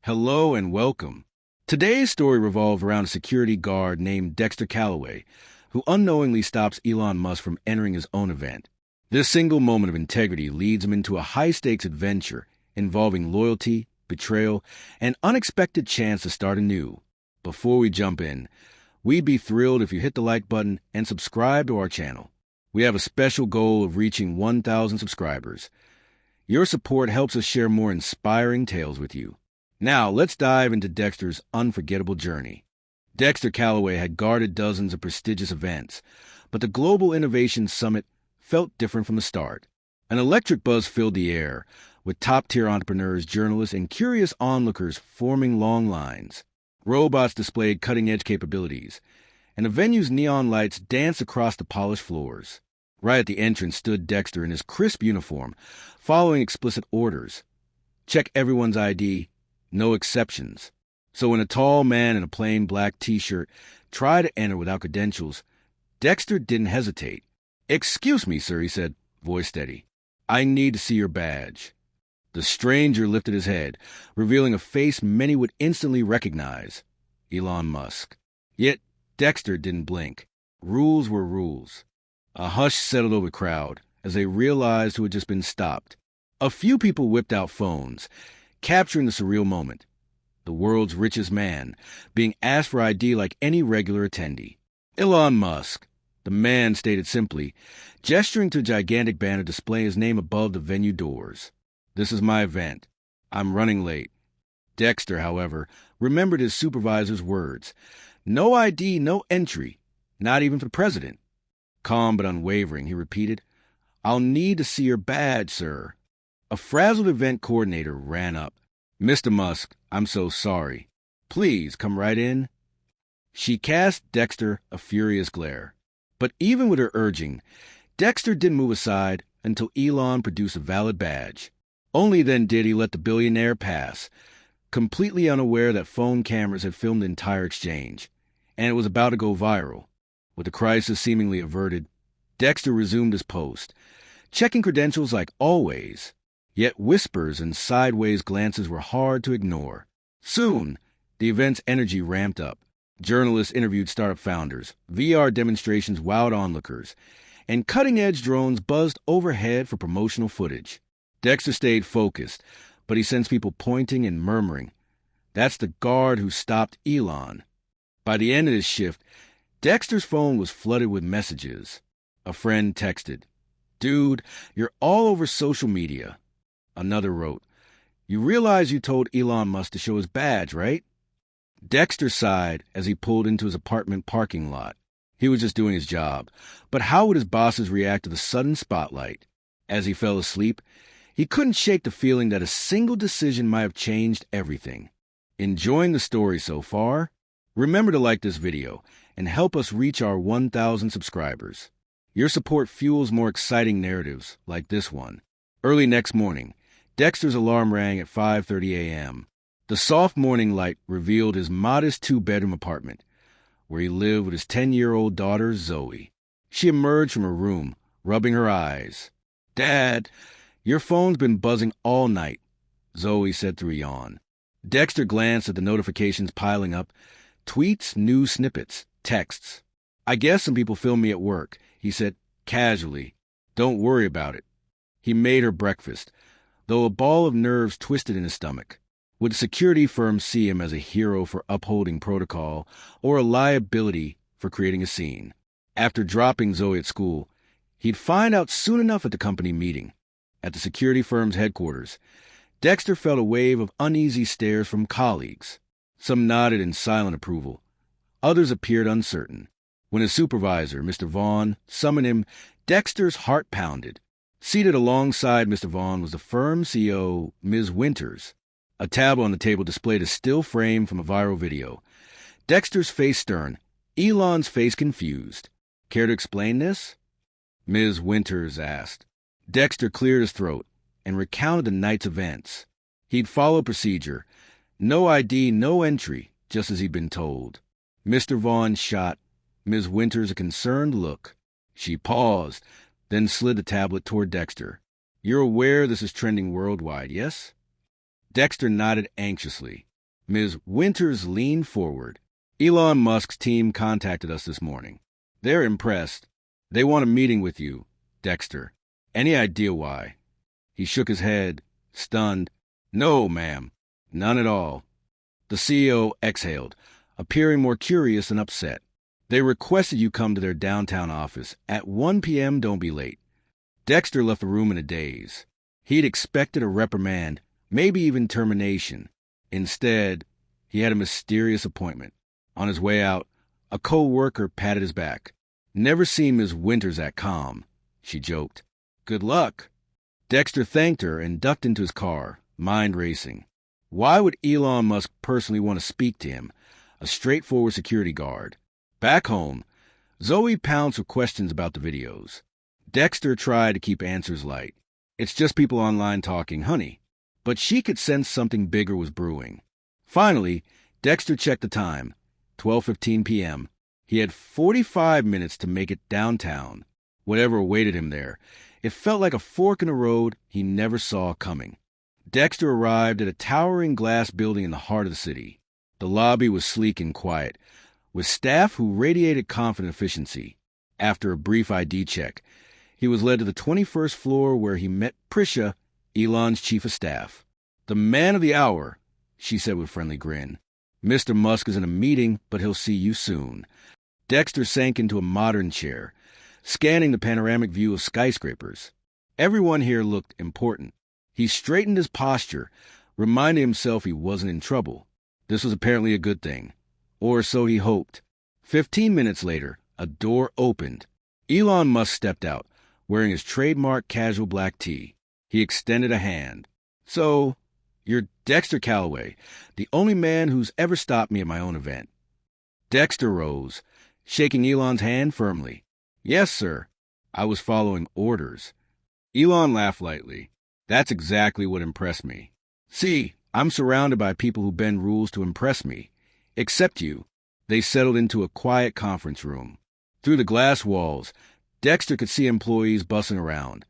Hello and welcome. Today's story revolves around a security guard named Dexter Callaway, who unknowingly stops Elon Musk from entering his own event. This single moment of integrity leads him into a high-stakes adventure involving loyalty, betrayal, and unexpected chance to start anew. Before we jump in, we'd be thrilled if you hit the like button and subscribe to our channel. We have a special goal of reaching 1,000 subscribers. Your support helps us share more inspiring tales with you. Now, let's dive into Dexter's unforgettable journey. Dexter Callaway had guarded dozens of prestigious events, but the Global Innovation Summit felt different from the start. An electric buzz filled the air, with top-tier entrepreneurs, journalists, and curious onlookers forming long lines. Robots displayed cutting-edge capabilities, and the venue's neon lights danced across the polished floors. Right at the entrance stood Dexter in his crisp uniform, following explicit orders. Check everyone's ID, no exceptions. So when a tall man in a plain black t-shirt tried to enter without credentials, Dexter didn't hesitate. "Excuse me, sir," he said, voice steady. "I need to see your badge." The stranger lifted his head, revealing a face many would instantly recognize: Elon Musk. Yet Dexter didn't blink. Rules were rules. A hush settled over the crowd as they realized who had just been stopped. A few people whipped out phones, capturing the surreal moment. The world's richest man, being asked for ID like any regular attendee. Elon Musk, the man stated simply, gesturing to a gigantic banner displaying his name above the venue doors. "This is my event. I'm running late." Dexter, however, remembered his supervisor's words. "No ID, no entry, not even for the president." Calm but unwavering, he repeated, "I'll need to see your badge, sir." A frazzled event coordinator ran up. "Mr. Musk, I'm so sorry. Please come right in." She cast Dexter a furious glare. But even with her urging, Dexter didn't move aside until Elon produced a valid badge. Only then did he let the billionaire pass, completely unaware that phone cameras had filmed the entire exchange, and it was about to go viral. With the crisis seemingly averted, Dexter resumed his post, checking credentials like always. Yet whispers and sideways glances were hard to ignore. Soon, the event's energy ramped up. Journalists interviewed startup founders, VR demonstrations wowed onlookers, and cutting-edge drones buzzed overhead for promotional footage. Dexter stayed focused, but he sensed people pointing and murmuring. That's the guard who stopped Elon. By the end of his shift, Dexter's phone was flooded with messages. A friend texted, "Dude, you're all over social media." Another wrote, "You realize you told Elon Musk to show his badge, right?" Dexter sighed as he pulled into his apartment parking lot. He was just doing his job, but how would his bosses react to the sudden spotlight? As he fell asleep, he couldn't shake the feeling that a single decision might have changed everything. Enjoying the story so far? Remember to like this video and help us reach our 1,000 subscribers. Your support fuels more exciting narratives like this one. Early next morning, Dexter's alarm rang at 5:30 a.m. The soft morning light revealed his modest two-bedroom apartment, where he lived with his 10-year-old daughter, Zoe. She emerged from her room, rubbing her eyes. "Dad, your phone's been buzzing all night," Zoe said through a yawn. Dexter glanced at the notifications piling up. Tweets, news snippets, texts. "I guess some people film me at work," he said casually. "Don't worry about it." He made her breakfast, though a ball of nerves twisted in his stomach. Would the security firm see him as a hero for upholding protocol or a liability for creating a scene? After dropping Zoe at school, he'd find out soon enough at the company meeting. At the security firm's headquarters, Dexter felt a wave of uneasy stares from colleagues. Some nodded in silent approval. Others appeared uncertain. When his supervisor, Mr. Vaughn, summoned him, Dexter's heart pounded. Seated alongside Mr. Vaughn was the firm's CEO, Ms. Winters. A tablet on the table displayed a still frame from a viral video. Dexter's face stern, Elon's face confused. "Care to explain this?" Ms. Winters asked. Dexter cleared his throat and recounted the night's events. He'd followed procedure. No ID, no entry, just as he'd been told. Mr. Vaughn shot Ms. Winters a concerned look. She paused, then slid the tablet toward Dexter. "You're aware this is trending worldwide, yes?" Dexter nodded anxiously. Ms. Winters leaned forward. Elon Musk's team contacted us this morning. They're impressed. They want a meeting with you, Dexter. Any idea why? He shook his head, stunned. No, ma'am. None at all. The CEO exhaled, appearing more curious than upset. They requested you come to their downtown office. At 1 p.m., don't be late. Dexter left the room in a daze. He'd expected a reprimand, maybe even termination. Instead, he had a mysterious appointment. On his way out, a co-worker patted his back. Never seen Ms. Winters act calm, she joked. Good luck. Dexter thanked her and ducked into his car, mind racing. Why would Elon Musk personally want to speak to him, a straightforward security guard? Back home, Zoe pounced with questions about the videos. Dexter tried to keep answers light. It's just people online talking, honey. But she could sense something bigger was brewing. Finally, Dexter checked the time, 12:15 p.m. He had 45 minutes to make it downtown. Whatever awaited him there, it felt like a fork in the road he never saw coming. Dexter arrived at a towering glass building in the heart of the city. The lobby was sleek and quiet, with staff who radiated confident efficiency. After a brief ID check, he was led to the 21st floor where he met Prisha, Elon's chief of staff. The man of the hour, she said with a friendly grin. Mr. Musk is in a meeting, but he'll see you soon. Dexter sank into a modern chair, scanning the panoramic view of skyscrapers. Everyone here looked important. He straightened his posture, reminding himself he wasn't in trouble. This was apparently a good thing. Or so he hoped. 15 minutes later, a door opened. Elon Musk stepped out, wearing his trademark casual black tee. He extended a hand. So, you're Dexter Callaway, the only man who's ever stopped me at my own event. Dexter rose, shaking Elon's hand firmly. Yes, sir. I was following orders. Elon laughed lightly. That's exactly what impressed me. See, I'm surrounded by people who bend rules to impress me. Except you. They settled into a quiet conference room. Through the glass walls, Dexter could see employees bussing around,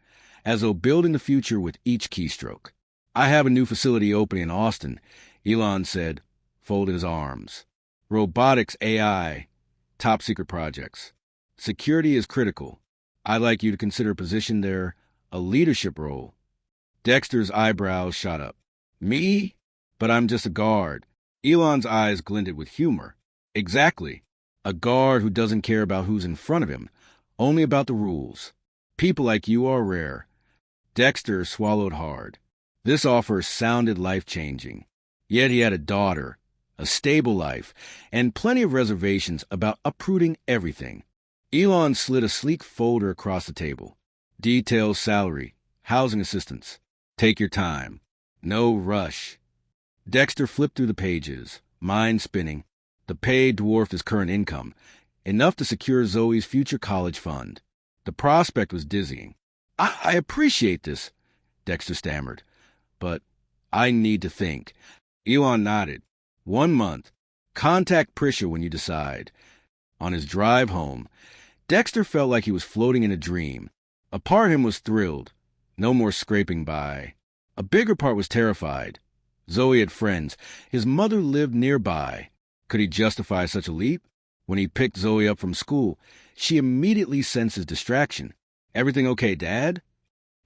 as though building the future with each keystroke. I have a new facility opening in Austin, Elon said, folding his arms. Robotics, AI, top secret projects. Security is critical. I'd like you to consider a position there, a leadership role. Dexter's eyebrows shot up. Me? But I'm just a guard. Elon's eyes glinted with humor. Exactly. A guard who doesn't care about who's in front of him, only about the rules. People like you are rare. Dexter swallowed hard. This offer sounded life-changing. Yet he had a daughter, a stable life, and plenty of reservations about uprooting everything. Elon slid a sleek folder across the table. Details, salary, housing assistance. Take your time. No rush. Dexter flipped through the pages, mind spinning. The pay dwarfed his current income, enough to secure Zoe's future college fund. The prospect was dizzying. I appreciate this, Dexter stammered, but I need to think. Elon nodded. 1 month. Contact Prisha when you decide. On his drive home, Dexter felt like he was floating in a dream. A part of him was thrilled. No more scraping by. A bigger part was terrified. Zoe had friends. His mother lived nearby. Could he justify such a leap? When he picked Zoe up from school, she immediately sensed his distraction. Everything okay, Dad?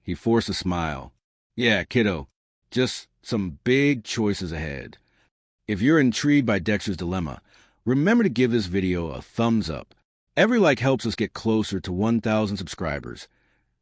He forced a smile. Yeah, kiddo. Just some big choices ahead. If you're intrigued by Dexter's dilemma, remember to give this video a thumbs up. Every like helps us get closer to 1,000 subscribers,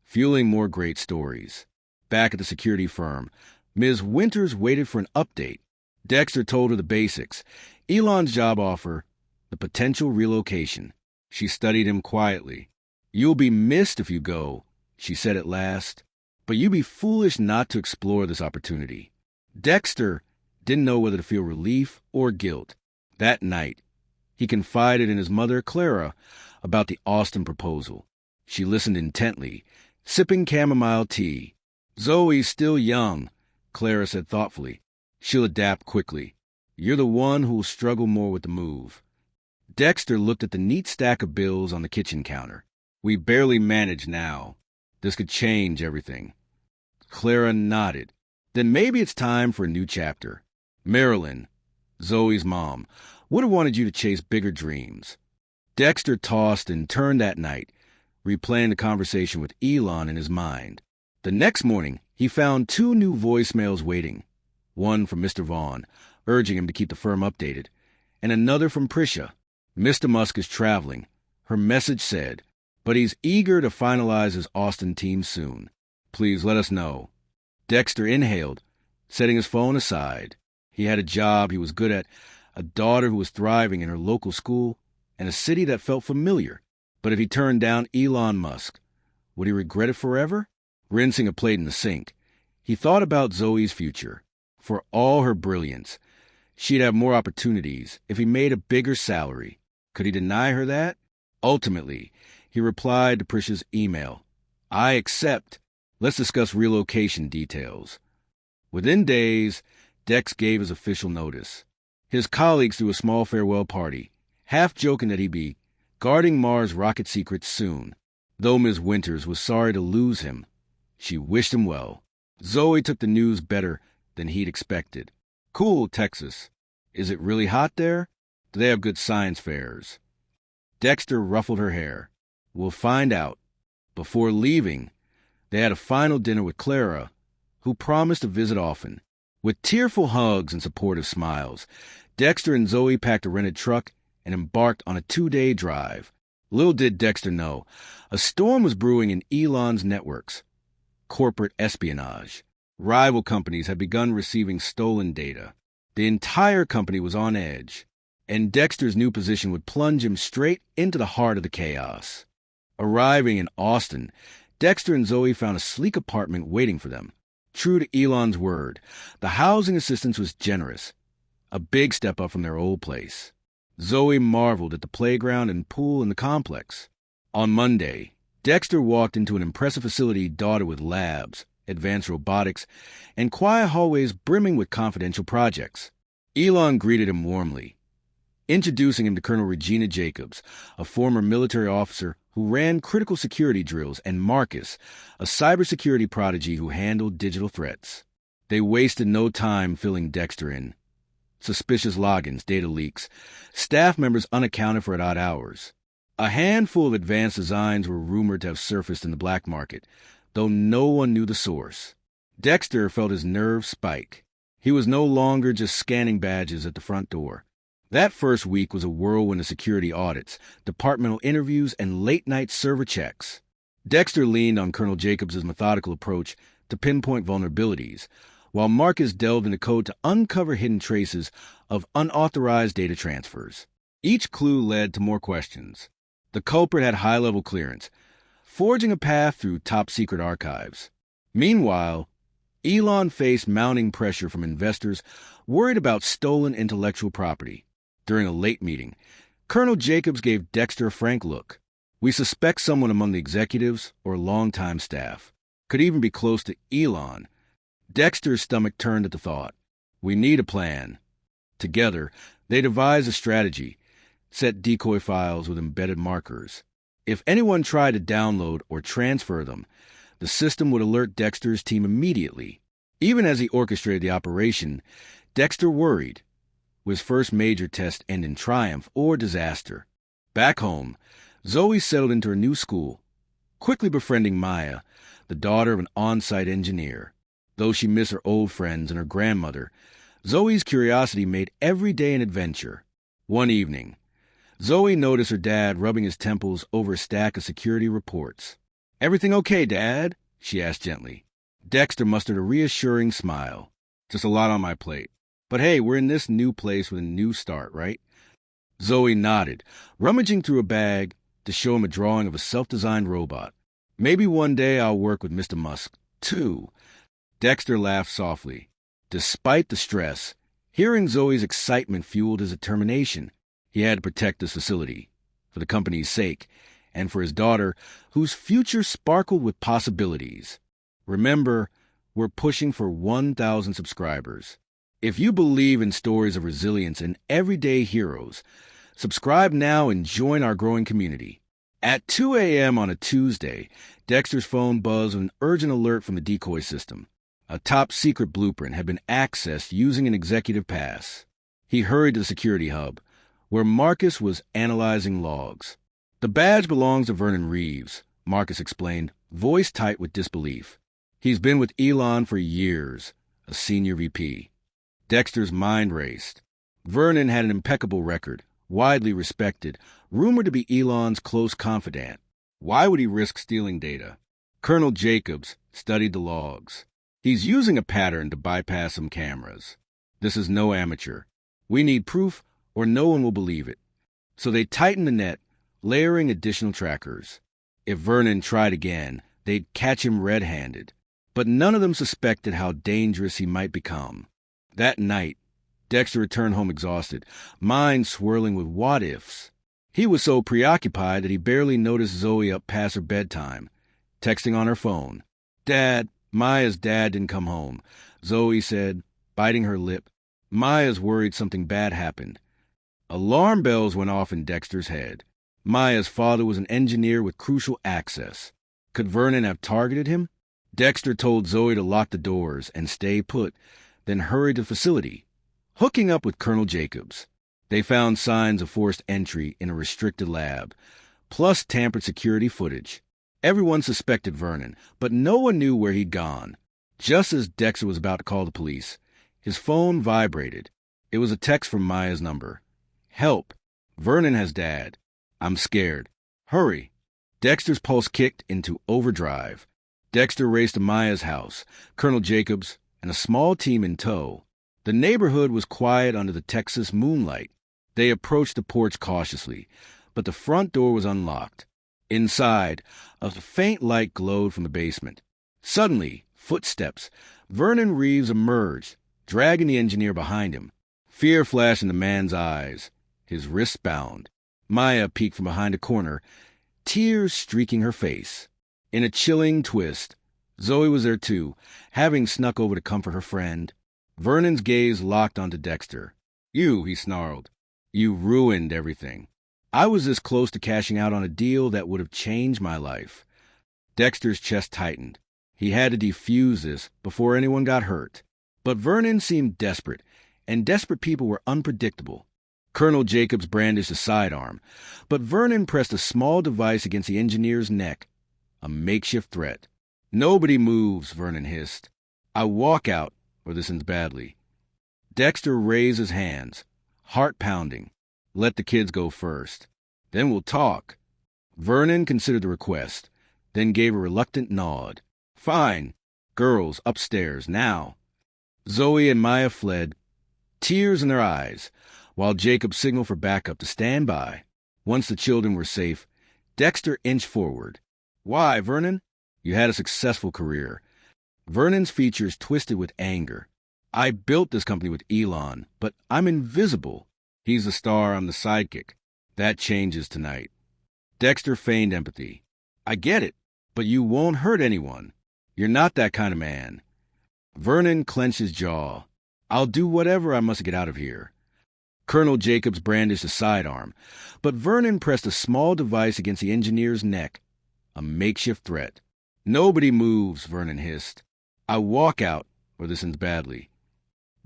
fueling more great stories. Back at the security firm, Ms. Winters waited for an update. Dexter told her the basics, Elon's job offer, the potential relocation. She studied him quietly. You'll be missed if you go, she said at last, but you'd be foolish not to explore this opportunity. Dexter didn't know whether to feel relief or guilt. That night, he confided in his mother, Clara, about the Austin proposal. She listened intently, sipping chamomile tea. Zoe's still young, Clara said thoughtfully. She'll adapt quickly. You're the one who'll struggle more with the move. Dexter looked at the neat stack of bills on the kitchen counter. We barely manage now. This could change everything. Clara nodded. Then maybe it's time for a new chapter. Maryland. Zoe's mom would have wanted you to chase bigger dreams. Dexter tossed and turned that night, replaying the conversation with Elon in his mind. The next morning, he found 2 new voicemails waiting. One from Mr. Vaughn, urging him to keep the firm updated, and another from Prisha. Mr. Musk is traveling, her message said, but he's eager to finalize his Austin team soon. Please let us know. Dexter inhaled, setting his phone aside. He had a job he was good at, a daughter who was thriving in her local school, and a city that felt familiar. But if he turned down Elon Musk, would he regret it forever? Rinsing a plate in the sink, he thought about Zoe's future. For all her brilliance, she'd have more opportunities if he made a bigger salary. Could he deny her that? Ultimately, he replied to Prisha's email. I accept. Let's discuss relocation details. Within days, Dex gave his official notice. His colleagues threw a small farewell party, half joking that he'd be guarding Mars' rocket secrets soon. Though Ms. Winters was sorry to lose him, she wished him well. Zoe took the news better than he'd expected. Cool, Texas. Is it really hot there? Do they have good science fairs? Dexter ruffled her hair. We'll find out. Before leaving, they had a final dinner with Clara, who promised to visit often. With tearful hugs and supportive smiles, Dexter and Zoe packed a rented truck and embarked on a 2-day drive. Little did Dexter know, a storm was brewing in Elon's networks. Corporate espionage. Rival companies had begun receiving stolen data. The entire company was on edge, and Dexter's new position would plunge him straight into the heart of the chaos. Arriving in Austin, Dexter and Zoe found a sleek apartment waiting for them. True to Elon's word, the housing assistance was generous, a big step up from their old place. Zoe marveled at the playground and pool in the complex. On Monday, Dexter walked into an impressive facility dotted with labs, advanced robotics, and quiet hallways brimming with confidential projects. Elon greeted him warmly, introducing him to Colonel Regina Jacobs, a former military officer who ran critical security drills, and Marcus, a cybersecurity prodigy who handled digital threats. They wasted no time filling Dexter in. Suspicious logins, data leaks, staff members unaccounted for at odd hours. A handful of advanced designs were rumored to have surfaced in the black market, though no one knew the source. Dexter felt his nerves spike. He was no longer just scanning badges at the front door. That first week was a whirlwind of security audits, departmental interviews, and late-night server checks. Dexter leaned on Colonel Jacobs' methodical approach to pinpoint vulnerabilities, while Marcus delved into code to uncover hidden traces of unauthorized data transfers. Each clue led to more questions. The culprit had high-level clearance, forging a path through top-secret archives. Meanwhile, Elon faced mounting pressure from investors worried about stolen intellectual property. During a late meeting, Colonel Jacobs gave Dexter a frank look. We suspect someone among the executives or longtime staff. Could even be close to Elon. Dexter's stomach turned at the thought. We need a plan. Together, they devised a strategy, set decoy files with embedded markers. If anyone tried to download or transfer them, the system would alert Dexter's team immediately. Even as he orchestrated the operation, Dexter worried. Would his first major test end in triumph or disaster? Back home, Zoe settled into her new school, quickly befriending Maya, the daughter of an on-site engineer. Though she missed her old friends and her grandmother, Zoe's curiosity made every day an adventure. One evening, Zoe noticed her dad rubbing his temples over a stack of security reports. Everything okay, Dad? She asked gently. Dexter mustered a reassuring smile. Just a lot on my plate. But hey, we're in this new place with a new start, right? Zoe nodded, rummaging through a bag to show him a drawing of a self-designed robot. Maybe one day I'll work with Mr. Musk, too. Dexter laughed softly. Despite the stress, hearing Zoe's excitement fueled his determination. He had to protect this facility, for the company's sake, and for his daughter, whose future sparkled with possibilities. Remember, we're pushing for 1,000 subscribers. If you believe in stories of resilience and everyday heroes, subscribe now and join our growing community. At 2 a.m. on a Tuesday, Dexter's phone buzzed with an urgent alert from the decoy system. A top-secret blueprint had been accessed using an executive pass. He hurried to the security hub, where Marcus was analyzing logs. "The badge belongs to Vernon Reeves," Marcus explained, voice tight with disbelief. "He's been with Elon for years, a senior VP." Dexter's mind raced. Vernon had an impeccable record, widely respected, rumored to be Elon's close confidant. Why would he risk stealing data? Colonel Jacobs studied the logs. "He's using a pattern to bypass some cameras. This is no amateur. We need proof or no one will believe it." So they tightened the net, layering additional trackers. If Vernon tried again, they'd catch him red-handed. But none of them suspected how dangerous he might become. That night, Dexter returned home exhausted, mind swirling with what-ifs. He was so preoccupied that he barely noticed Zoe up past her bedtime, texting on her phone. "Dad, Maya's dad didn't come home," Zoe said, biting her lip. "Maya's worried something bad happened." Alarm bells went off in Dexter's head. Maya's father was an engineer with crucial access. Could Vernon have targeted him? Dexter told Zoe to lock the doors and stay put, then hurried to the facility, hooking up with Colonel Jacobs. They found signs of forced entry in a restricted lab, plus tampered security footage. Everyone suspected Vernon, but no one knew where he'd gone. Just as Dexter was about to call the police, his phone vibrated. It was a text from Maya's number. "Help. Vernon has Dad. I'm scared. Hurry." Dexter's pulse kicked into overdrive. Dexter raced to Maya's house, Colonel Jacobs, and a small team in tow. The neighborhood was quiet under the Texas moonlight. They approached the porch cautiously, but the front door was unlocked. Inside, a faint light glowed from the basement. Suddenly, footsteps. Vernon Reeves emerged, dragging the engineer behind him. Fear flashed in the man's eyes, his wrists bound. Maya peeked from behind a corner, tears streaking her face. In a chilling twist, Zoe was there too, having snuck over to comfort her friend. Vernon's gaze locked onto Dexter. "You," he snarled. "You ruined everything. I was this close to cashing out on a deal that would have changed my life." Dexter's chest tightened. He had to defuse this before anyone got hurt. But Vernon seemed desperate, and desperate people were unpredictable. Colonel Jacobs brandished a sidearm, but Vernon pressed a small device against the engineer's neck, a makeshift threat. "Nobody moves," Vernon hissed. "I walk out, or this ends badly." Dexter raised his hands, heart pounding. "Let the kids go first. Then we'll talk." Vernon considered the request, then gave a reluctant nod. "Fine. Girls, upstairs, now." Zoe and Maya fled, tears in their eyes, while Jacob signaled for backup to stand by. Once the children were safe, Dexter inched forward. "Why, Vernon? You had a successful career." Vernon's features twisted with anger. "I built this company with Elon, but I'm invisible. He's the star, I'm the sidekick. That changes tonight." Dexter feigned empathy. "I get it, but you won't hurt anyone. You're not that kind of man." Vernon clenched his jaw. "I'll do whatever I must get out of here." Colonel Jacobs brandished a sidearm, but Vernon pressed a small device against the engineer's neck, a makeshift threat. "Nobody moves," Vernon hissed. "I walk out, or this ends badly."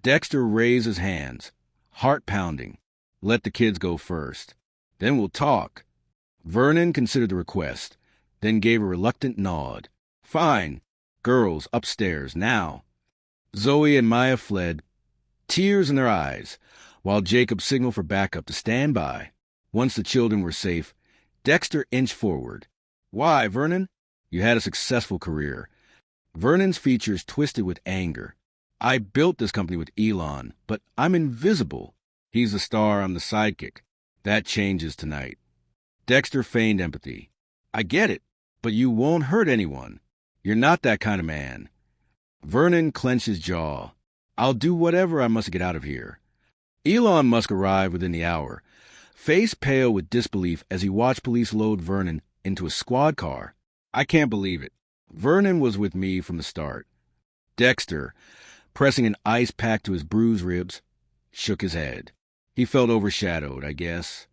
Dexter raised his hands, heart pounding. "Let the kids go first. Then we'll talk." Vernon considered the request, then gave a reluctant nod. "Fine. Girls, upstairs, now." Zoe and Maya fled, tears in their eyes, while Jacob signaled for backup to stand by. Once the children were safe, Dexter inched forward. "Why, Vernon? You had a successful career." Vernon's features twisted with anger. "I built this company with Elon, but I'm invisible. He's the star, I'm the sidekick. That changes tonight." Dexter feigned empathy. "I get it, but you won't hurt anyone. You're not that kind of man." Vernon clenched his jaw. "I'll do whatever I must get out of here." Elon Musk arrived within the hour, face pale with disbelief as he watched police load Vernon into a squad car. "I can't believe it. Vernon was with me from the start." Dexter, pressing an ice pack to his bruised ribs, shook his head. He felt overshadowed, I guess.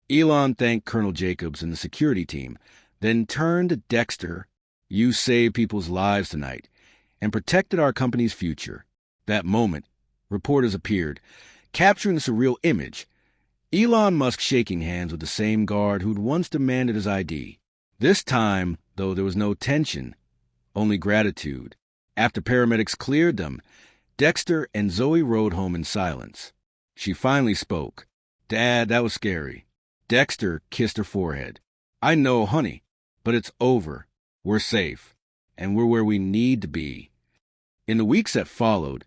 Elon thanked Colonel Jacobs and the security team, then turned to Dexter. "You saved people's lives tonight and protected our company's future." That moment, reporters appeared, capturing the surreal image. Elon Musk shaking hands with the same guard who'd once demanded his ID. This time, though, there was no tension, only gratitude. After paramedics cleared them, Dexter and Zoe rode home in silence. She finally spoke. "Dad, that was scary." Dexter kissed her forehead. "I know, honey, but it's over. We're safe, and we're where we need to be." In the weeks that followed,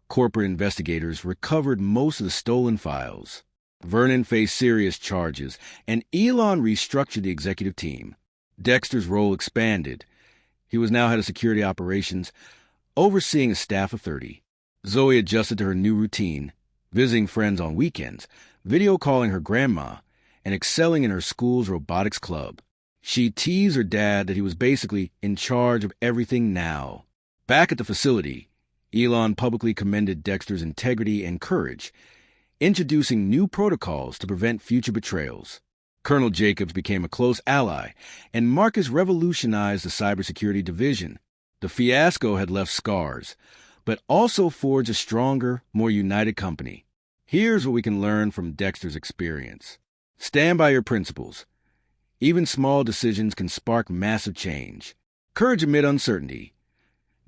corporate investigators recovered most of the stolen files. Vernon faced serious charges, and Elon restructured the executive team. Dexter's role expanded. He was now head of security operations, overseeing a staff of 30. Zoe adjusted to her new routine, visiting friends on weekends, video calling her grandma, and excelling in her school's robotics club. She teased her dad that he was basically in charge of everything now. Back at the facility, Elon publicly commended Dexter's integrity and courage, introducing new protocols to prevent future betrayals. Colonel Jacobs became a close ally, and Marcus revolutionized the cybersecurity division. The fiasco had left scars, but also forged a stronger, more united company. Here's what we can learn from Dexter's experience. Stand by your principles. Even small decisions can spark massive change. Courage amid uncertainty.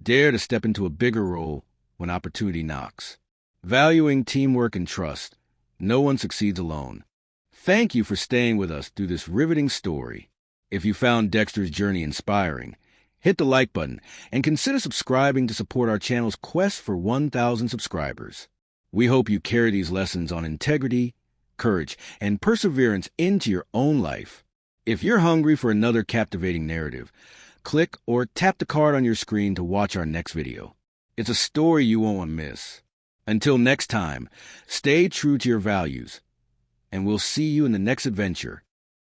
Dare to step into a bigger role when opportunity knocks. Valuing teamwork and trust. No one succeeds alone. Thank you for staying with us through this riveting story. If you found Dexter's journey inspiring, hit the like button and consider subscribing to support our channel's quest for 1,000 subscribers. We hope you carry these lessons on integrity, courage, and perseverance into your own life. If you're hungry for another captivating narrative, click or tap the card on your screen to watch our next video. It's a story you won't want to miss. Until next time, stay true to your values, and we'll see you in the next adventure.